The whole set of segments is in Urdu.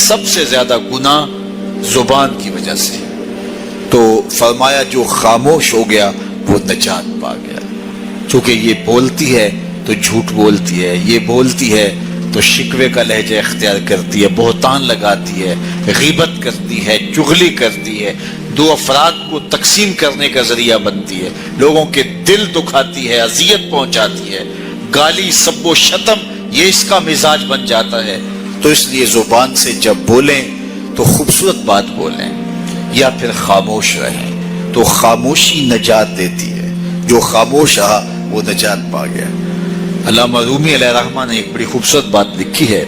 سب سے زیادہ گناہ زبان کی وجہ سے. تو فرمایا جو خاموش ہو گیا وہ نجات پا گیا. چونکہ یہ بولتی ہے تو جھوٹ بولتی ہے، یہ بولتی ہے تو شکوے کا لہجہ اختیار کرتی ہے، بہتان لگاتی ہے، غیبت کرتی ہے، چغلی کرتی ہے، دو افراد کو تقسیم کرنے کا ذریعہ بنتی ہے، لوگوں کے دل دکھاتی ہے، اذیت پہنچاتی ہے، گالی سب و شتم یہ اس کا مزاج بن جاتا ہے. تو اس لیے زبان سے جب بولیں تو خوبصورت بات بولیں یا پھر خاموش رہیں. تو خاموشی نجات دیتی ہے، جو خاموش رہا وہ نجات پا گیا. علامہ رومی علیہ الرحمہ نے ایک بڑی خوبصورت بات لکھی ہے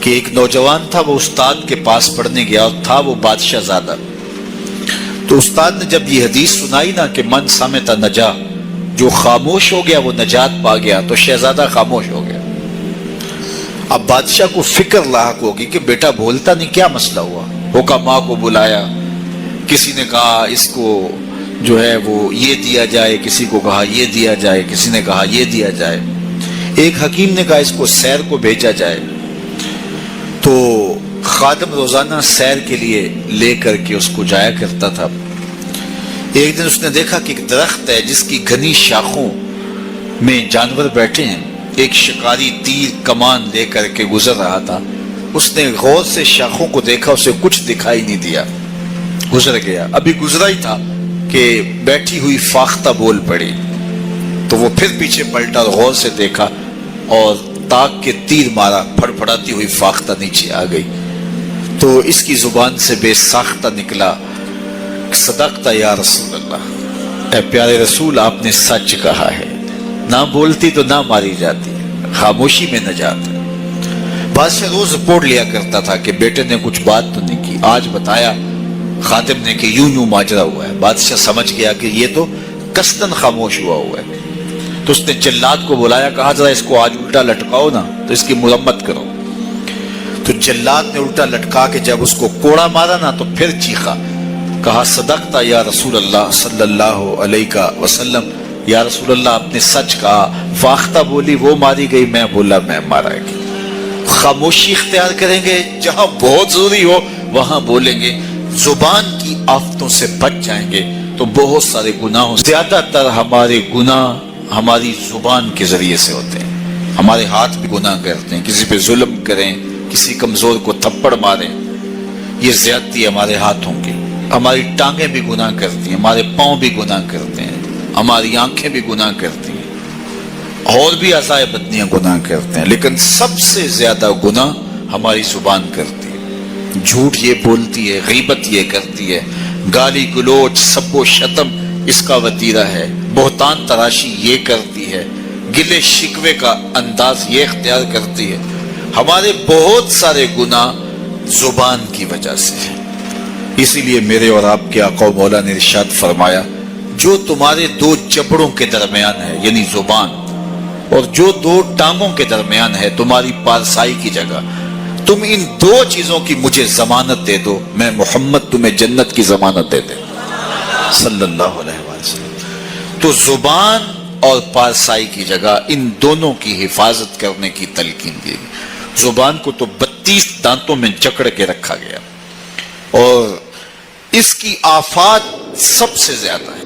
کہ ایک نوجوان تھا، وہ استاد کے پاس پڑھنے گیا اور تھا وہ بادشاہ زادہ. تو استاد نے جب یہ حدیث سنائی نا کہ من صامت نجا، جو خاموش ہو گیا وہ نجات پا گیا، تو شہزادہ خاموش ہو گیا. اب بادشاہ کو فکر لاحق ہوگی کہ بیٹا بولتا نہیں، کیا مسئلہ ہوا. حکماء کو بلایا، کسی نے کہا اس کو جو ہے وہ یہ دیا جائے، کسی کو کہا یہ دیا جائے، کسی نے کہا یہ دیا جائے. ایک حکیم نے کہا اس کو سیر کو بھیجا جائے. تو خادم روزانہ سیر کے لیے لے کر کے اس کو جایا کرتا تھا. ایک دن اس نے دیکھا کہ ایک درخت ہے جس کی گھنی شاخوں میں جانور بیٹھے ہیں. ایک شکاری تیر کمان لے کر کے گزر رہا تھا. اس نے غور سے شاخوں کو دیکھا، اسے کچھ دکھائی نہیں دیا، گزر گیا. ابھی گزرا ہی تھا کہ بیٹھی ہوئی فاختہ بول پڑی. تو وہ پھر پیچھے پلٹا اور غور سے دیکھا اور تاک کے تیر مارا، پھڑ پھڑاتی ہوئی فاختہ نیچے آ گئی. تو اس کی زبان سے بے ساختہ نکلا، صدقت یا رسول اللہ، اے پیارے رسول آپ نے سچ کہا ہے. نہ بولتی تو نہ ماری جاتی، خاموشی میں نجات ہے. بادشاہ روز رپورٹ لیا کرتا تھا کہ بیٹے نے کچھ بات تو نہیں کی. آج بتایا خادم نے کہ یوں یوں ماجرا ہوا ہے. بادشاہ سمجھ گیا کہ یہ تو قصداً خاموش ہوا ہے. تو اس نے جلاد کو بلایا، کہا ذرا اس کو آج الٹا لٹکاؤ نا، تو اس کی مرمت کرو. تو جلاد نے الٹا لٹکا کے جب اس کو کوڑا مارا نا تو پھر چیخا، کہا صدقتا یا رسول اللہ صلی اللہ علیہ وسلم، یا رسول اللہ آپ نے سچ کہا. فاختہ بولی وہ ماری گئی، میں بولا میں مارا گئی. خاموشی اختیار کریں گے، جہاں بہت ضروری ہو وہاں بولیں گے. زبان کی آفتوں سے بچ جائیں گے تو بہت سارے گناہوں، زیادہ تر ہمارے گناہ ہماری زبان کے ذریعے سے ہوتے ہیں. ہمارے ہاتھ بھی گناہ کرتے ہیں، کسی پہ ظلم کریں، کسی کمزور کو تھپڑ ماریں، یہ زیادتی ہمارے ہاتھوں کی. ہماری ٹانگیں بھی گناہ کرتی ہیں، ہمارے پاؤں بھی گناہ کرتے ہیں، ہماری آنکھیں بھی گناہ کرتی ہیں، اور بھی اعضائے بدنیاں گناہ کرتے ہیں. لیکن سب سے زیادہ گناہ ہماری زبان کرتی ہے. جھوٹ یہ بولتی ہے، غیبت یہ کرتی ہے، گالی گلوچ سب و شتم اس کا وتیرہ ہے، بہتان تراشی یہ کرتی ہے، گلے شکوے کا انداز یہ اختیار کرتی ہے. ہمارے بہت سارے گناہ زبان کی وجہ سے ہیں. اسی لیے میرے اور آپ کے آقا و مولا نے ارشاد فرمایا، جو تمہارے دو جبڑوں کے درمیان ہے یعنی زبان، اور جو دو ٹانگوں کے درمیان ہے تمہاری پارسائی کی جگہ، تم ان دو چیزوں کی مجھے ضمانت دے دو، میں محمد تمہیں جنت کی ضمانت دے دے صلی اللہ علیہ وسلم. تو زبان اور پارسائی کی جگہ ان دونوں کی حفاظت کرنے کی تلقین دی گئی. زبان کو تو 32 دانتوں میں جکڑ کے رکھا گیا اور اس کی آفات سب سے زیادہ ہے.